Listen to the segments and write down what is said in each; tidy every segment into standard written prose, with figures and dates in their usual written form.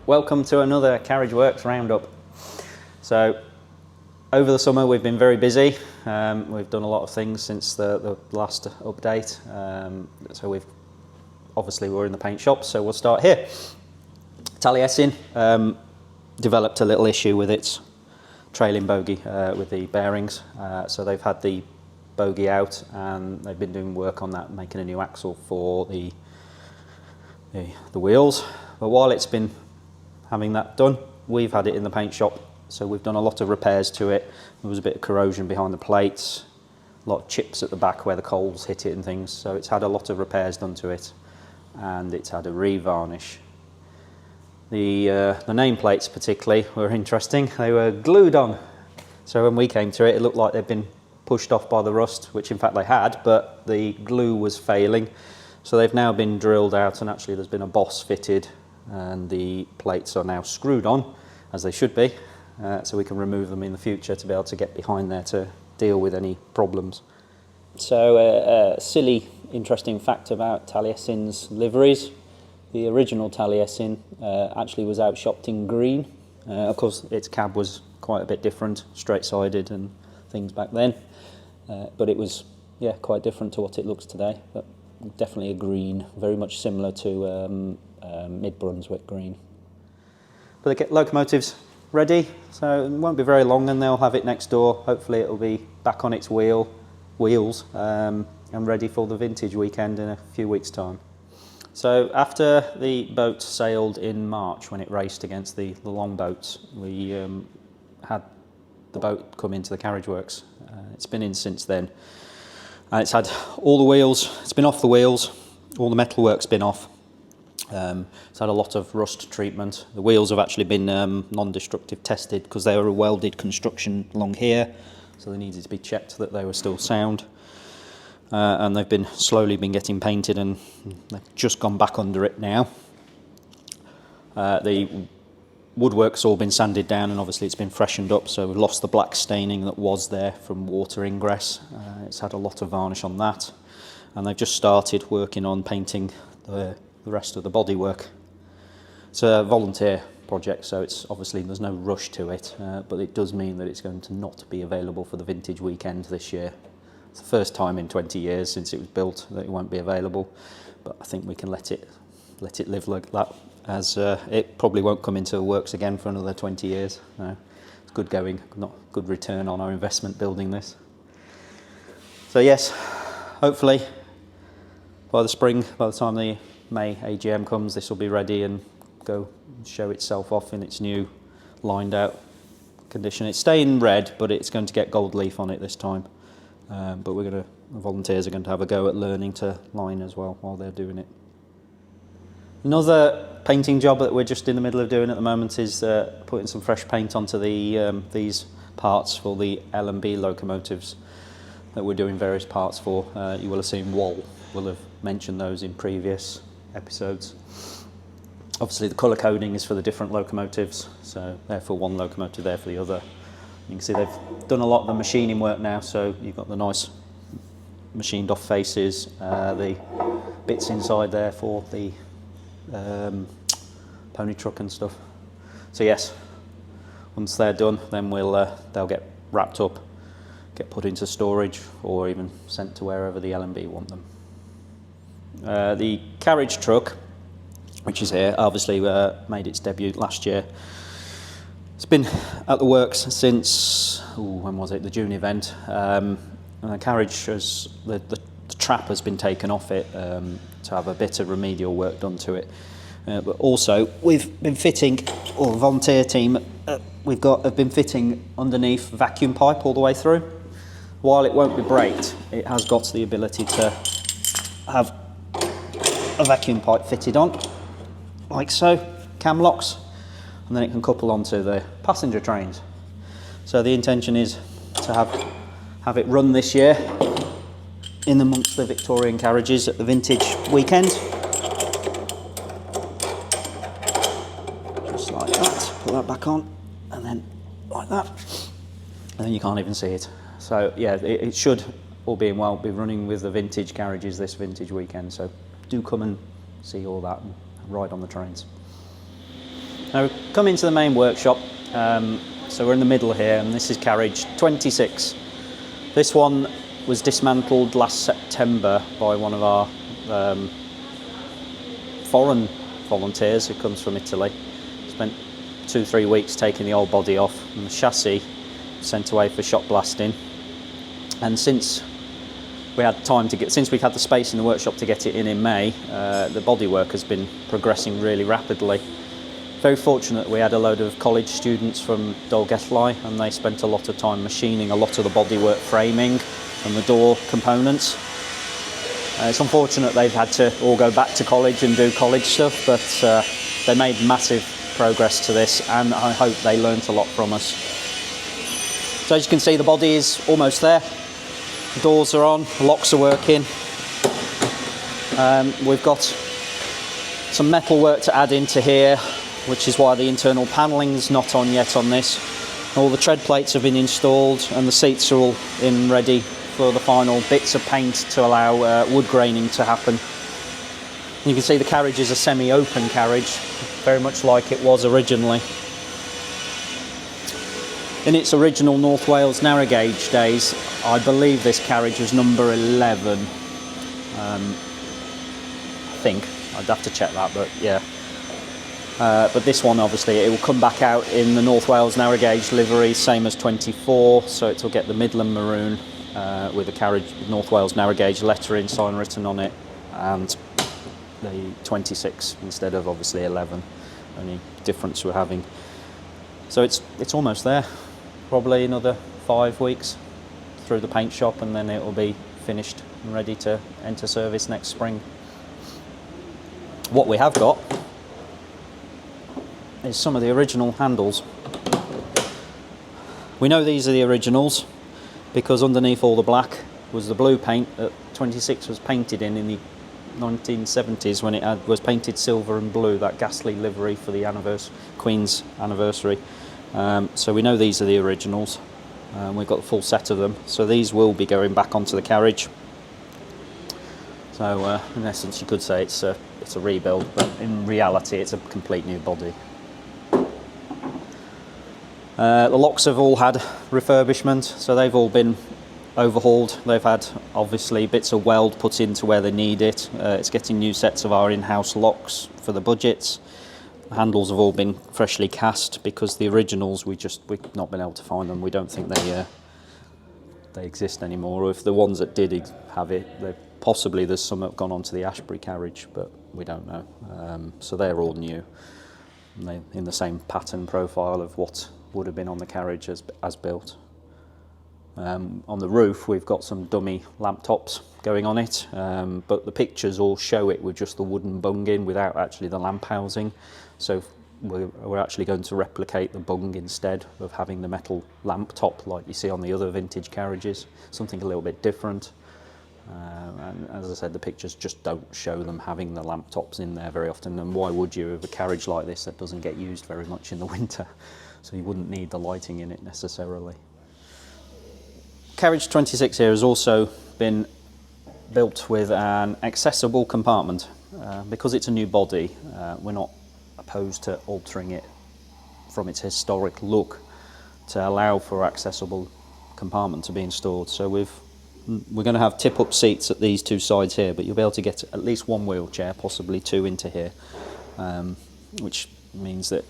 welcome to another Carriage Works roundup. So over the summer we've been very busy. We've done a lot of things since the last update. So we're in the paint shop, so we'll start here. Taliesin developed a little issue with its trailing bogie with the bearings. So they've had the bogie out and they've been doing work on that, making a new axle for the wheels. But while it's been having that done, we've had it in the paint shop, so we've done a lot of repairs to it. There was a bit of corrosion behind the plates, a lot of chips at the back where the coals hit it and things, so it's had a lot of repairs done to it, and it's had a re-varnish. The nameplates particularly were interesting. They were glued on, so when we came to it, it looked like they'd been pushed off by the rust, which in fact they had, but the glue was failing. So they've now been drilled out, and actually there's been a boss fitted, and the plates are now screwed on, as they should be, so we can remove them in the future to be able to get behind there to deal with any problems. So a silly, interesting fact about Taliesin's liveries. The original Taliesin actually was outshopped in green. Of course, its cab was quite a bit different, straight-sided and things back then, but it was quite different to what it looks today. But definitely a green, very much similar to Mid-Brunswick green. But they get locomotives ready, so it won't be very long and they'll have it next door. Hopefully it'll be back on its wheels and ready for the vintage weekend in a few weeks' time. So after the boat sailed in March, when it raced against the long boats, we had the boat come into the Carriage Works. It's been in since then. And it's had all the wheels, it's been off the wheels, all the metalwork's been off. It's had a lot of rust treatment. The wheels have actually been non-destructive tested because they were a welded construction along here, so they needed to be checked that they were still sound. And they've been slowly getting painted, and they've just gone back under it now. The woodwork's all been sanded down, and obviously it's been freshened up, so we've lost the black staining that was there from water ingress. It's had a lot of varnish on that, and they've just started working on painting the rest of the bodywork. It's a volunteer project, so it's obviously there's no rush to it, but it does mean that it's going to not be available for the vintage weekend this year. It's the first time in 20 years since it was built that it won't be available, but I think we can let it live like that, as it probably won't come into the works again for another 20 years. It's good going, not good return on our investment building this. So yes, hopefully by the spring, by the time the May AGM comes, this will be ready and go show itself off in its new lined out condition. It's staying red, but it's going to get gold leaf on it this time. But the volunteers are going to have a go at learning to line as well while they're doing it. Another painting job that we're just in the middle of doing at the moment is putting some fresh paint onto these parts for the L&B locomotives that we're doing various parts for. You will have seen Wall will have mentioned those in previous episodes. Obviously the colour coding is for the different locomotives, so there for one locomotive, there for the other. You can see they've done a lot of the machining work now, so you've got the nice machined off faces, the bits inside there for the pony truck and stuff. So yes, once they're done, then they'll get wrapped up, get put into storage, or even sent to wherever the L&B want them. The carriage truck, which is here, obviously made its debut last year. It's been at the works since, when was it, the June event. And the carriage the trap has been taken off it to have a bit of remedial work done to it. But also, we've been fitting, or the volunteer team, have been fitting underneath vacuum pipe all the way through. While it won't be braked, it has got the ability to have a vacuum pipe fitted on, like so, cam locks, and then it can couple onto the passenger trains. So the intention is to have it run this year in amongst the Victorian carriages at the vintage weekend. Just like that, put that back on, and then like that, and then you can't even see it. So yeah, it should, all being well, be running with the vintage carriages this vintage weekend, so do come and see all that and ride on the trains. Now we come into the main workshop, so we're in the middle here, and this is carriage 26. This one was dismantled last September by one of our foreign volunteers who comes from Italy. Spent 2-3 weeks taking the old body off, and the chassis sent away for shot blasting. And since we had the space in the workshop to get it in May, the bodywork has been progressing really rapidly. Very fortunate we had a load of college students from Dolgellau, and they spent a lot of time machining a lot of the bodywork framing and the door components. It's unfortunate they've had to all go back to college and do college stuff, but they made massive progress to this, and I hope they learnt a lot from us. So as you can see, the body is almost there. The doors are on, the locks are working. We've got some metal work to add into here, which is why the internal panelling's not on yet on this. All the tread plates have been installed, and the seats are all in ready for the final bits of paint to allow wood graining to happen. You can see the carriage is a semi-open carriage, very much like it was originally. In its original North Wales narrow gauge days, I believe this carriage was number 11. I think. I'd have to check that, but yeah. But this one, obviously, it will come back out in the North Wales narrow gauge livery, same as 24, so it will get the Midland maroon with the carriage North Wales narrow gauge lettering sign written on it, and the 26 instead of obviously 11. Only difference we're having. So it's almost there. Probably another 5 weeks through the paint shop, and then it will be finished and ready to enter service next spring. What we have got is some of the original handles. We know these are the originals because underneath all the black was the blue paint that 26 was painted in the 1970s, when it was painted silver and blue, that ghastly livery for the Queen's anniversary. So we know these are the originals. We've got the full set of them, so these will be going back onto the carriage. So in essence you could say it's a rebuild, but in reality it's a complete new body. The locks have all had refurbishment, so they've all been overhauled. They've had obviously bits of weld put into where they need it. It's getting new sets of our in-house locks for the budgets. The handles have all been freshly cast because the originals we've not been able to find them. We don't think they exist anymore. Or if the ones that did have it, possibly there's some that have gone onto the Ashbury carriage, but we don't know. So they're all new. And they're in the same pattern profile of what would have been on the carriage as built. On the roof we've got some dummy lamp tops going on it, but the pictures all show it with just the wooden bung in without actually the lamp housing. So we're actually going to replicate the bung instead of having the metal lamp top like you see on the other vintage carriages, something a little bit different. And as I said, the pictures just don't show them having the lamp tops in there very often, and why would you with a carriage like this that doesn't get used very much in the winter? So you wouldn't need the lighting in it necessarily. Carriage 26 here has also been built with an accessible compartment. Because it's a new body, we're not opposed to altering it from its historic look to allow for accessible compartment to be installed. So we're going to have tip-up seats at these two sides here, but you'll be able to get at least one wheelchair, possibly two into here, which means that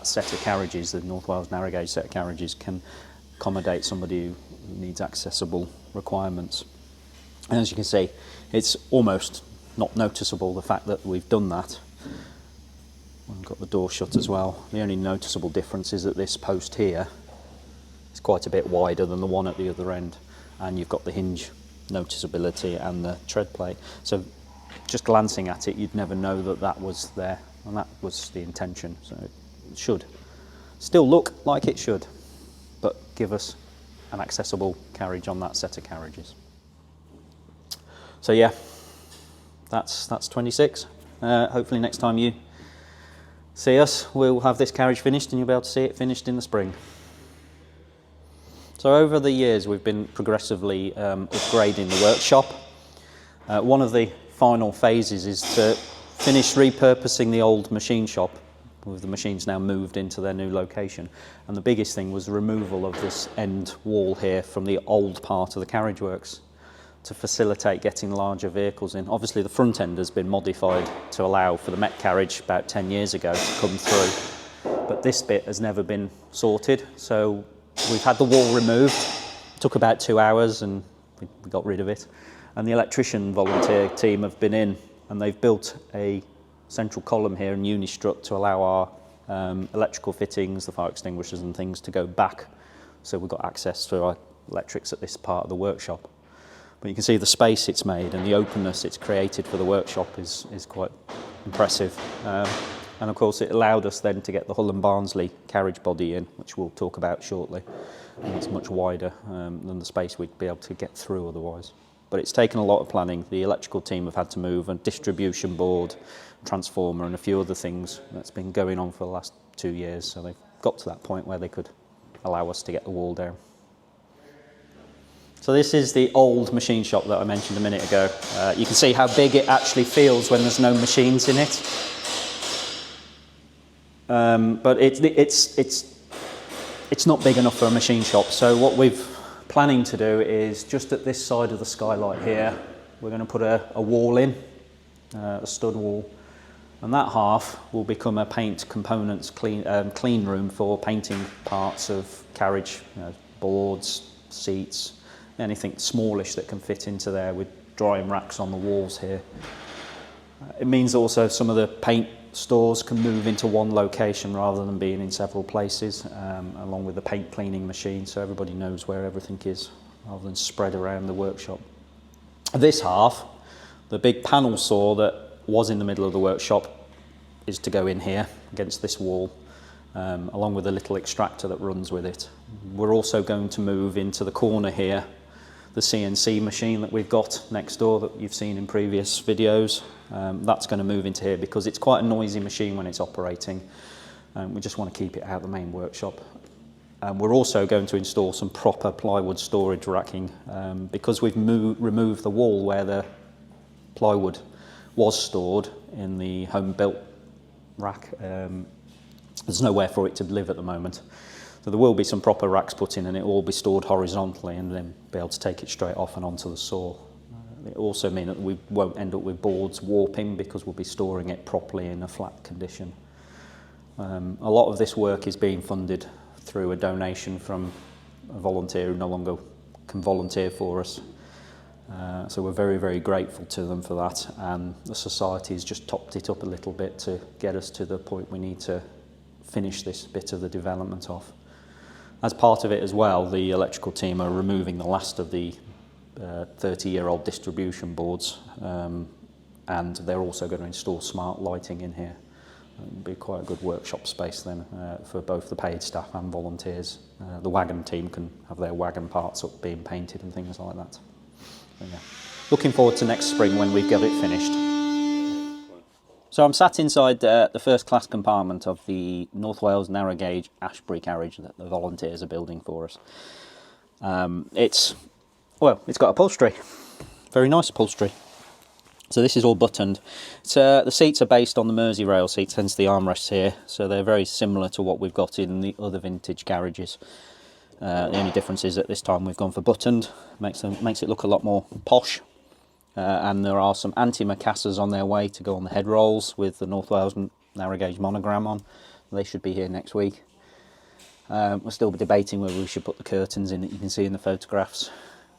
set of carriages, the North Wales narrow gauge set of carriages, can accommodate somebody who needs accessible requirements. And as you can see, it's almost not noticeable, the fact that we've done that. We've got the door shut as well. The only noticeable difference is that this post here is quite a bit wider than the one at the other end, and you've got the hinge noticeability and the tread plate. So just glancing at it, you'd never know that that was there, and that was the intention. So it should still look like it should, but give us an accessible carriage on that set of carriages. So yeah, that's 26. Hopefully next time you see us, we'll have this carriage finished and you'll be able to see it finished in the spring. So over the years we've been progressively upgrading the workshop. One of the final phases is to finish repurposing the old machine shop with the machines now moved into their new location. And the biggest thing was the removal of this end wall here from the old part of the Carriage Works to facilitate getting larger vehicles in. Obviously the front end has been modified to allow for the Met carriage about 10 years ago to come through, but this bit has never been sorted. So we've had the wall removed, took about 2 hours and we got rid of it. And the electrician volunteer team have been in and they've built a central column here in unistrut to allow our electrical fittings, the fire extinguishers and things to go back. So we've got access to our electrics at this part of the workshop. But you can see the space it's made and the openness it's created for the workshop is quite impressive. And of course it allowed us then to get the Hull and Barnsley carriage body in, which we'll talk about shortly. And it's much wider than the space we'd be able to get through otherwise. But it's taken a lot of planning. The electrical team have had to move a distribution board, transformer and a few other things. That's been going on for the last 2 years. So they've got to that point where they could allow us to get the wall down. So this is the old machine shop that I mentioned a minute ago. You can see how big it actually feels when there's no machines in it. But it's not big enough for a machine shop. So what we've planning to do is just at this side of the skylight here, we're going to put a wall in, a stud wall, and that half will become a paint components clean room for painting parts of carriage, boards, seats, anything smallish that can fit into there with drying racks on the walls here. It means also some of the paint stores can move into one location rather than being in several places, along with the paint cleaning machine, so everybody knows where everything is rather than spread around the workshop. This half, the big panel saw that was in the middle of the workshop, is to go in here against this wall, along with a little extractor that runs with it. We're also going to move into the corner here the CNC machine that we've got next door that you've seen in previous videos. That's going to move into here because it's quite a noisy machine when it's operating. We just want to keep it out of the main workshop. We're also going to install some proper plywood storage racking because we've removed the wall where the plywood was stored in the home built rack. There's nowhere for it to live at the moment. So there will be some proper racks put in and it will be stored horizontally and then be able to take it straight off and onto the saw. It will also mean that we won't end up with boards warping because we'll be storing it properly in a flat condition. A lot of this work is being funded through a donation from a volunteer who no longer can volunteer for us. So we're very, very grateful to them for that, and the society has just topped it up a little bit to get us to the point we need to finish this bit of the development off. As part of it as well, the electrical team are removing the last of the 30-year-old distribution boards, and they're also going to install smart lighting in here. It'll be quite a good workshop space then for both the paid staff and volunteers. The wagon team can have their wagon parts up being painted and things like that. So, yeah. Looking forward to next spring when we've got it finished. So I'm sat inside the first class compartment of the North Wales narrow gauge Ashbury carriage that the volunteers are building for us. It's got upholstery, very nice upholstery. So this is all buttoned. The seats are based on the Merseyrail seats, hence the armrests here. So they're very similar to what we've got in the other vintage garages. The only difference is that this time we've gone for buttoned. Makes it look a lot more posh. And there are some anti-macassars on their way to go on the head rolls with the North Wales narrow gauge monogram on. They should be here next week. We're still debating whether we should put the curtains in that you can see in the photographs.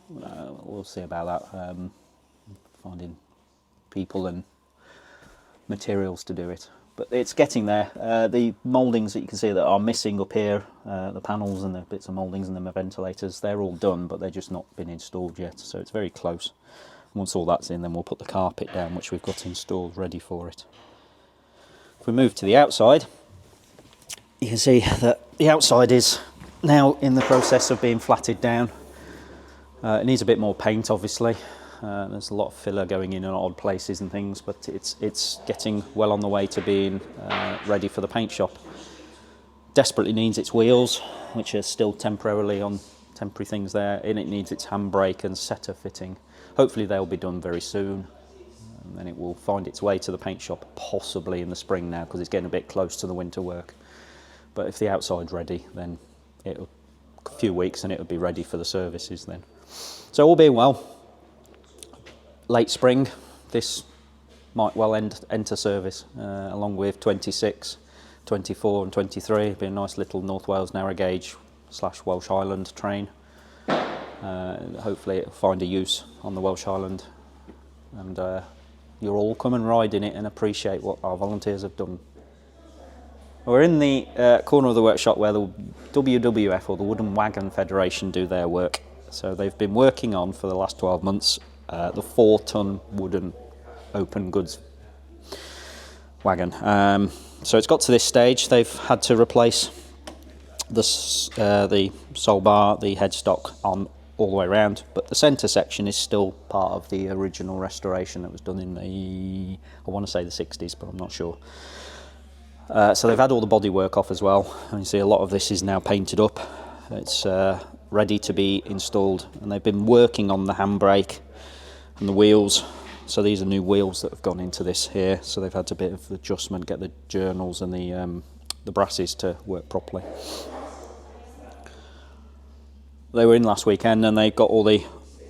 We'll see about that. Finding people and materials to do it. But it's getting there. The mouldings that you can see that are missing up here, the panels and the bits of mouldings and the ventilators, they're all done, but they've just not been installed yet. So it's very close. Once all that's in, then we'll put the carpet down, which we've got installed ready for it. If we move to the outside, you can see that the outside is now in the process of being flatted down. It needs a bit more paint, obviously. There's a lot of filler going in odd places and things, but it's getting well on the way to being ready for the paint shop. Desperately needs its wheels, which are still temporary things there, and it needs its handbrake and setter fitting. Hopefully they'll be done very soon. and then it will find its way to the paint shop possibly in the spring now, because it's getting a bit close to the winter work. But if the outside's ready, then it'll a few weeks and it'll be ready for the services then. So all being well, late spring, this might well enter service along with 26, 24 and 23. It'll be a nice little North Wales narrow gauge / Welsh Highland train. Hopefully it'll find a use on the Welsh Highland, and you'll all come and ride in it and appreciate what our volunteers have done. We're in the corner of the workshop where the WWF, or the Wooden Wagon Federation, do their work. So they've been working on, for the last 12 months, the 4-ton wooden open goods wagon. So it's got to this stage. They've had to replace the sole bar, the headstock on all the way around, but the centre section is still part of the original restoration that was done in the, I want to say the 60s, but I'm not sure. So they've had all the bodywork off as well, and you see a lot of this is now painted up. It's ready to be installed, and they've been working on the handbrake and the wheels. So these are new wheels that have gone into this here, so they've had a bit of adjustment, get the journals and the brasses to work properly. They were in last weekend and they got all the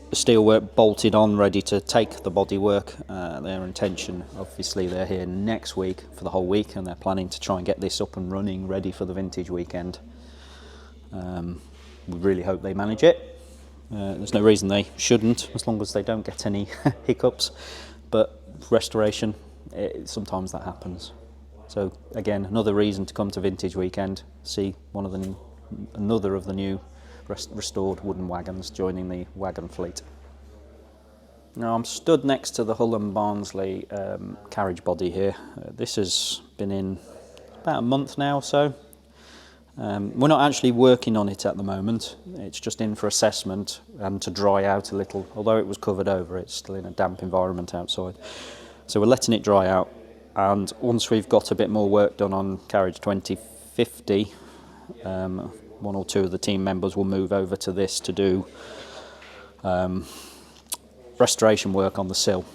steelwork bolted on, ready to take the bodywork. Their intention, obviously, they're here next week for the whole week, and they're planning to try and get this up and running, ready for the vintage weekend. We really hope they manage it. There's no reason they shouldn't, as long as they don't get any hiccups. But restoration, sometimes that happens. So again, another reason to come to Vintage Weekend, see another of the new restored wooden wagons joining the wagon fleet. Now I'm stood next to the Hull and Barnsley carriage body here. This has been in about a month now or so. We're not actually working on it at the moment. It's just in for assessment and to dry out a little. Although it was covered over, it's still in a damp environment outside. So we're letting it dry out, and once we've got a bit more work done on Carriage 2050, one or two of the team members will move over to this to do restoration work on the sill.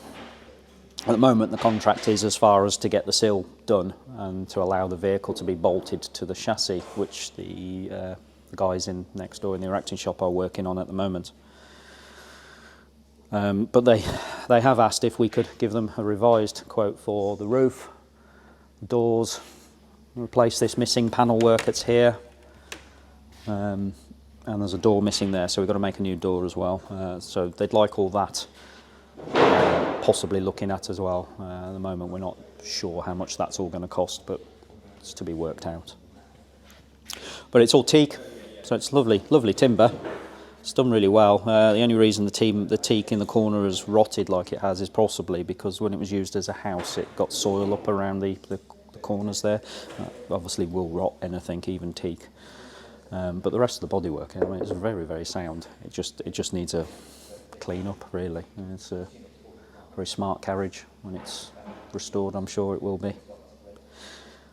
At the moment, the contract is as far as to get the sill done and to allow the vehicle to be bolted to the chassis, which the guys in next door in the erecting shop are working on at the moment. But they have asked if we could give them a revised quote for the roof, doors, replace this missing panel work that's here. And there's a door missing there, so we've got to make a new door as well. So they'd like all that possibly looking at as well. At the moment we're not sure how much that's all going to cost, but it's to be worked out. But it's all teak, so it's lovely timber. It's done really well. The only reason the teak in the corner has rotted like it has is possibly because when it was used as a house it got soil up around the corners there. Obviously will rot anything, even teak. But the rest of the bodywork, I mean, it's very sound. It just needs a clean up, really. And it's a very smart carriage. When it's restored, I'm sure it will be.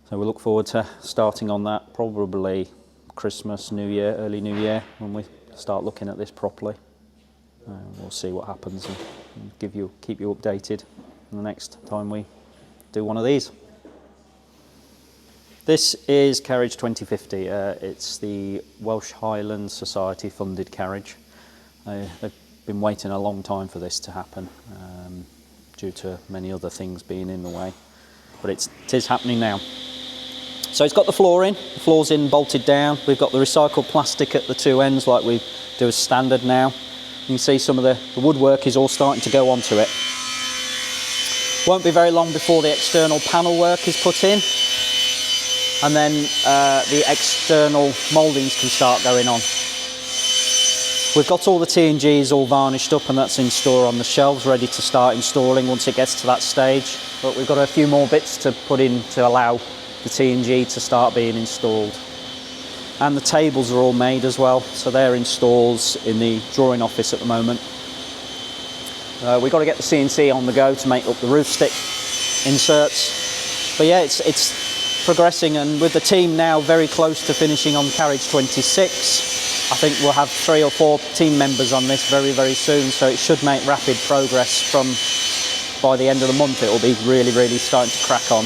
So we look forward to starting on that, probably Christmas, New Year, early New Year, when we start looking at this properly. We'll see what happens and keep you updated the next time we do one of these. This is Carriage 2050. It's the Welsh Highland Society funded carriage. They've been waiting a long time for this to happen due to many other things being in the way, but it is happening now. So it's got the floor's in bolted down. We've got the recycled plastic at the two ends like we do as standard now. You can see some of the woodwork is all starting to go onto it. Won't be very long before the external panel work is put in, and then the external mouldings can start going on. We've got all the T&Gs all varnished up, and that's in store on the shelves ready to start installing once it gets to that stage. But we've got a few more bits to put in to allow the T&G to start being installed. And the tables are all made as well, so they're in stalls in the drawing office at the moment. We've got to get the CNC on the go to make up the roof stick inserts. But yeah, it's progressing, and with the team now very close to finishing on Carriage 26, I think we'll have 3 or 4 team members on this very soon, so it should make rapid progress from by the end of the month it will be really, really starting to crack on.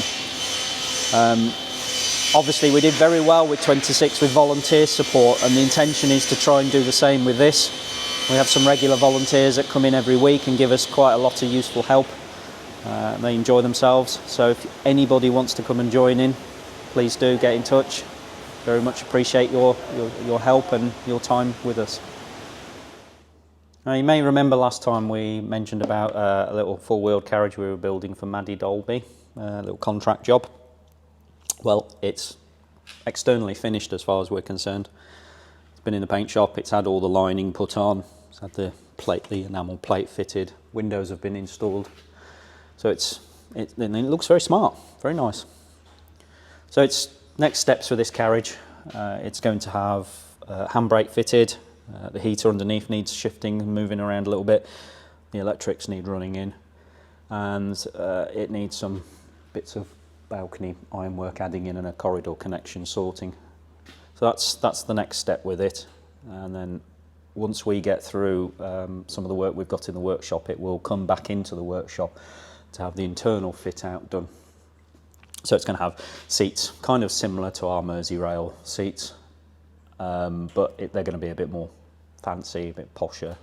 Obviously we did very well with 26 with volunteer support, and the intention is to try and do the same with this. We have some regular volunteers that come in every week and give us quite a lot of useful help. They enjoy themselves, so if anybody wants to come and join in, please do get in touch. Very much appreciate your help and your time with us. Now, you may remember last time we mentioned about a little four-wheeled carriage we were building for Maddie Dolby, a little contract job. Well, it's externally finished as far as we're concerned. It's been in the paint shop, it's had all the lining put on, it's had the enamel plate fitted, windows have been installed. So it looks very smart, very nice. So it's next steps for this carriage. It's going to have handbrake fitted. The heater underneath needs shifting and moving around a little bit. The electrics need running in, and it needs some bits of balcony ironwork adding in and a corridor connection sorting. So that's the next step with it. And then once we get through some of the work we've got in the workshop, it will come back into the workshop to have the internal fit out done. So it's going to have seats kind of similar to our Merseyrail seats, but they're going to be a bit more fancy, a bit posher.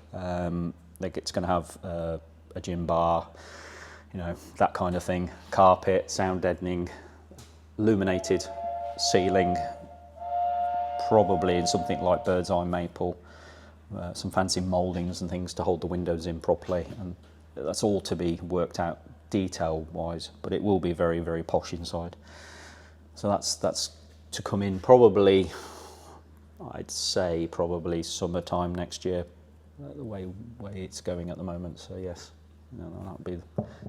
It's going to have a gym bar, you know, that kind of thing. Carpet, sound deadening, illuminated ceiling, probably in something like bird's eye maple, some fancy mouldings and things to hold the windows in properly, and that's all to be worked out detail wise, but it will be very, very posh inside. So that's to come in probably, I'd say probably summertime next year, the way it's going at the moment. So yes, that'll be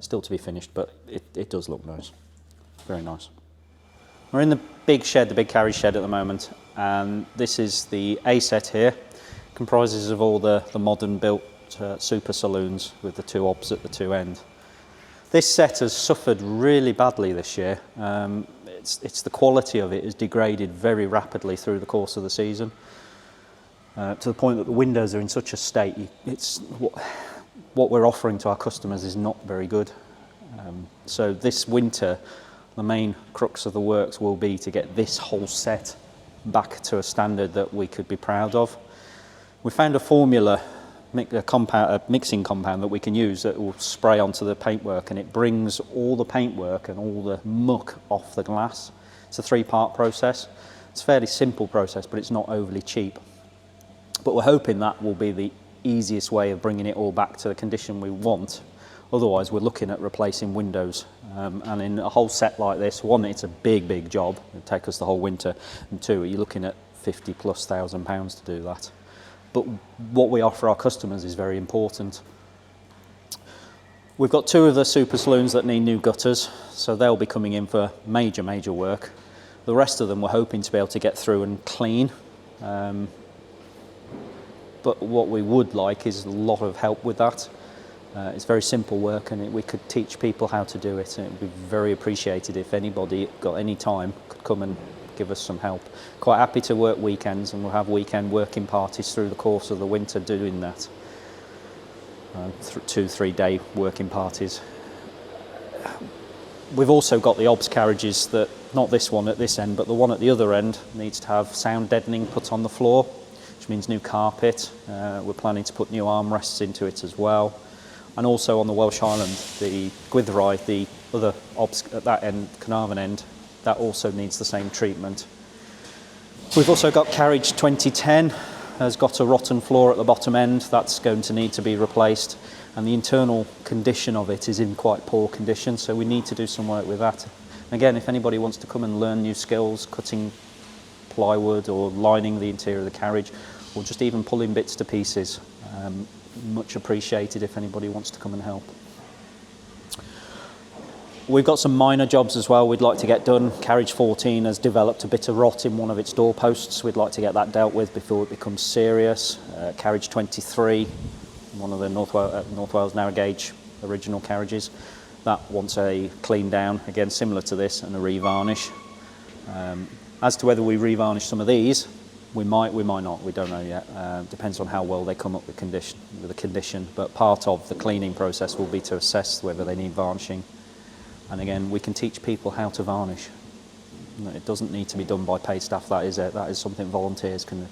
still to be finished, but it does look nice, very nice. We're in the big shed, the big carriage shed at the moment, and this is the A set here. Comprises of all the modern built super saloons with the two obs at the two end. This set has suffered really badly this year. It's the quality of it has degraded very rapidly through the course of the season, to the point that the windows are in such a state. What we're offering to our customers is not very good. So this winter, the main crux of the works will be to get this whole set back to a standard that we could be proud of. We found a formula, a mixing compound that we can use that will spray onto the paintwork, and it brings all the paintwork and all the muck off the glass. It's a 3-part process. It's a fairly simple process, but it's not overly cheap. But we're hoping that will be the easiest way of bringing it all back to the condition we want. Otherwise, we're looking at replacing windows. And in a whole set like this, one, it's a big job. It'll take us the whole winter. And two, you're looking at £50,000+ to do that. But what we offer our customers is very important. We've got 2 of the super saloons that need new gutters, so they'll be coming in for major work. The rest of them we're hoping to be able to get through and clean. But what we would like is a lot of help with that. It's very simple work, and we could teach people how to do it, and it would be very appreciated if anybody got any time could come and give us some help. Quite happy to work weekends, and we'll have weekend working parties through the course of the winter doing that. 2-3 day working parties. We've also got the OBS carriages that, not this one at this end, but the one at the other end needs to have sound deadening put on the floor, which means new carpet. We're planning to put new armrests into it as well. And also on the Welsh Highland, the Gwaith, the other OBS at that end, Carnarvon end, that also needs the same treatment. We've also got Carriage 2010, has got a rotten floor at the bottom end. That's going to need to be replaced, and the internal condition of it is in quite poor condition, so we need to do some work with that. Again, if anybody wants to come and learn new skills, cutting plywood or lining the interior of the carriage, or just even pulling bits to pieces, much appreciated if anybody wants to come and help. We've got some minor jobs as well we'd like to get done. Carriage 14 has developed a bit of rot in one of its doorposts. We'd like to get that dealt with before it becomes serious. Carriage 23, one of the North Wales narrow gauge original carriages, that wants a clean down, again similar to this, and a revarnish. As to whether we revarnish some of these, We might not. We don't know yet. Depends on how well they come up with the condition. But part of the cleaning process will be to assess whether they need varnishing. And again, we can teach people how to varnish. It doesn't need to be done by paid staff. That is something volunteers can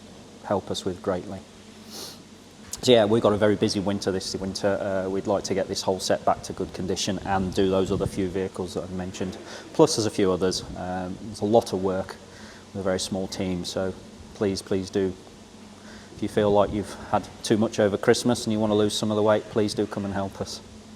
help us with greatly. So yeah, we've got a very busy winter this winter. We'd like to get this whole set back to good condition and do those other few vehicles that I've mentioned. Plus there's a few others. There's a lot of work with a very small team, so please do. If you feel like you've had too much over Christmas and you want to lose some of the weight, please do come and help us.